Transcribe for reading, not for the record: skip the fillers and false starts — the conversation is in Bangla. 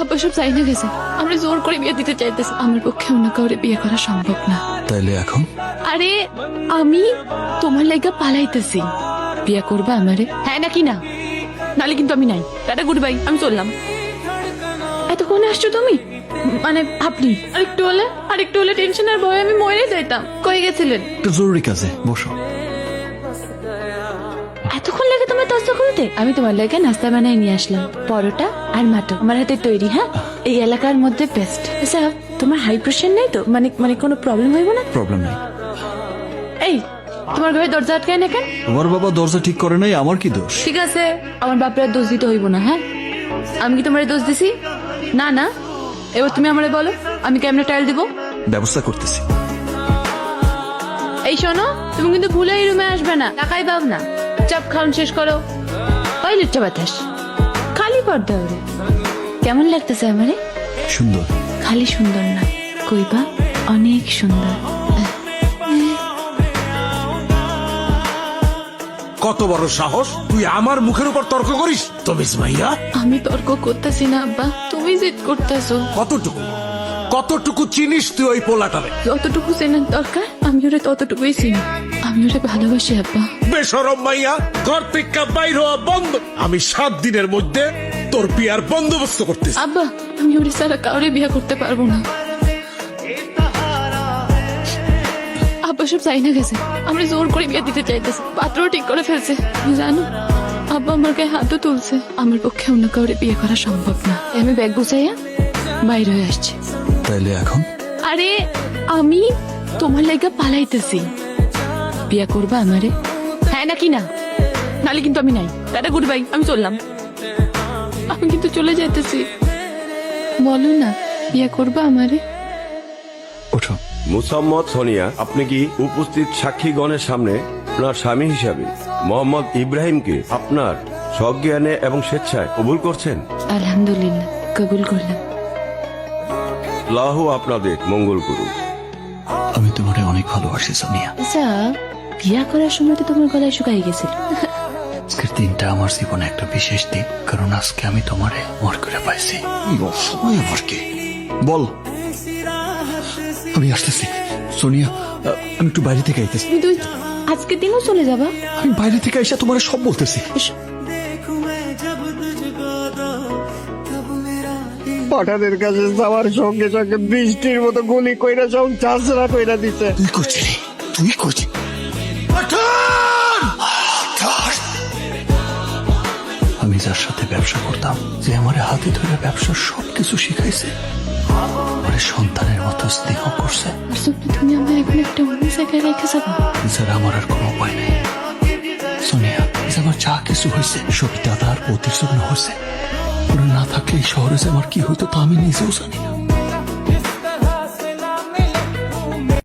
আব্বা সব চাই না গেছে, আমরা জোর করে বিয়ে দিতে চাইতেছি। আমার পক্ষে অন্য কাউরে বিয়ে করা সম্ভব না। তাইলে এখন আরে আমি তোমার লাইগা পালাইতেছি, বিয়ে করবা আমারে? হ্যাঁ নাকি না? নালে কিন্তু আমি নাই। টাটা, গুড বাই, আমি চললাম। এতক্ষণে আসছো তুমি? মানে আপনি আরেকটু হলে টেনশনের ভয়ে আমি মরে যাইতাম। কই গেছিলেন? একটা জরুরি কাজে, বসো। এতক্ষণ লাগে তোমার নাস্তা করতে? আমি তোমার লাগে নাস্তা বানাই নিয়ে আসলাম, পরোটা আর মাটন, আমার হাতে তৈরি। হ্যাঁ, এই এলাকার মধ্যে বেস্ট। আচ্ছা, তোমার হাই প্রেশার নেই তো? মানে কোনো প্রবলেম হইব না? প্রবলেম নেই। এই, তোমার ঘরে দরজা আটকায় না কেন? তোমার বাবা দরজা ঠিক করে নাই, আমার কি দোষ? ঠিক আছে, আমার বাপের দোষ দিতে হইব না। হ্যাঁ, আমি কি তোমার দোষ দিছি? না না, এবার তুমি আমারে বলো আমি কেমনে টাইল দিব? ব্যবস্থা করতেছি। এই শোনো, তুমি কিন্তু ভুলে এই রুমে আসবে না, টাকাই পাব না। চাপ খাওয়ান শেষ করো। ওই লুচ্চা বাতাস, খালি পর্দা ওরে। কেমন লাগতেছে আমারে? সুন্দর। খালি সুন্দর না, কইবা অনেক সুন্দর। কত বড় সাহস, তুই আমার মুখের উপর তর্ক করিস? তমিজ মাইয়া, আমি তর্ক করতেছি না আব্বা, তুমি জিদ করতেছো। কতটুকু চিনিস তুই ওই পোলাটারে? যতটুকু চেনার দরকার আমি ওরে ততটুকুই চিনি। আমি ওরে ভালোবাসি আব্বা। বেশরম মাইয়া, ঘর থেকে বাইর হওয়া বন্ধ। আমি 7 দিনের মধ্যে তোর বিয়ার বন্দোবস্ত করতেছি। আব্বা, আমি ওরে ছাড়া কাউরে বিয়ে করতে পারবো না। আব্বা সব চাই না গেছে, আমরা জোর করে বিয়ে দিতে চাইতেছি। পাত্র ঠিক করে ফেলছে, তুমি জানো। আব্বা আমার গায়ে হাতও তুলছে। আমার পক্ষে অন্য কাউরে বিয়ে করা সম্ভব না। আমি ব্যাগ গুছাইয়া বাইরে হয়ে আসছি। তাইলে এখন আরে আমি তোমার লাইগা পালাইতেছি, বিয়ে করবা আমারে? হ্যাঁ নাকি না? নালে কিন্তু আমি নাই। টাটা, গুড বাই, আমি চললাম। আমি কিন্তু চলে যাইতেছি। বলো না, বিয়ে করবা আমারে? ওঠো। মুসাম্মদ সোনিয়া, আপনি কি উপস্থিত সাক্ষীগণের সামনে আপনার স্বামী হিসাবে মোহাম্মদ ইব্রাহিমকে আপনার সজ্ঞানে এবং স্বেচ্ছায় কবুল করছেন? আলহামদুলিল্লাহ, কবুল করলাম। আল্লাহু আপনাদের মঙ্গল করুন। আমি তোমারে অনেক ভালোবাসি সোনিয়া। আচ্ছা, বিয়া করার সময় তো তোমার গলায় শুকাই গেছিল। আজকের দিনটা আমার জীবনে একটা বিশেষ দিন, কারণ আজকে আমি তোমারে মর করে পাইছি। সময় আমার কি বল। আমি আসতেছি সোনিয়া, আমি একটু বাইরে থেকে আইতেছি। তুমি তুই আজকের দিনও চলে যাবা? আমি বাইরে থেকে এসে তোমার সব বলতেছি। হঠাৎের কাছে যাওয়ার সঙ্গে সঙ্গে বৃষ্টির মতো গুলি কইরা সব চাষরা কইরা দিতে। তুই করছিলি, তুই করছি। আমি যার সাথে ব্যবসা করতাম, যে আমার হাতে ধরে ব্যবসার সবকিছু শিখাইছে, আমার সন্তানের মতো স্নেহ করছে, তুমি আমার এখন একটা অন্য জায়গায় রেখে যাবা? যারা আমার আর কোনো উপায় নেই। সোনিয়া, যে আমার যা কিছু হয়েছে সবই দাদা আর বৌদির জন্য হয়েছে। ওরা না থাকলে এই শহরে যে আমার কি হইতো তা আমি নিজেও জানি না।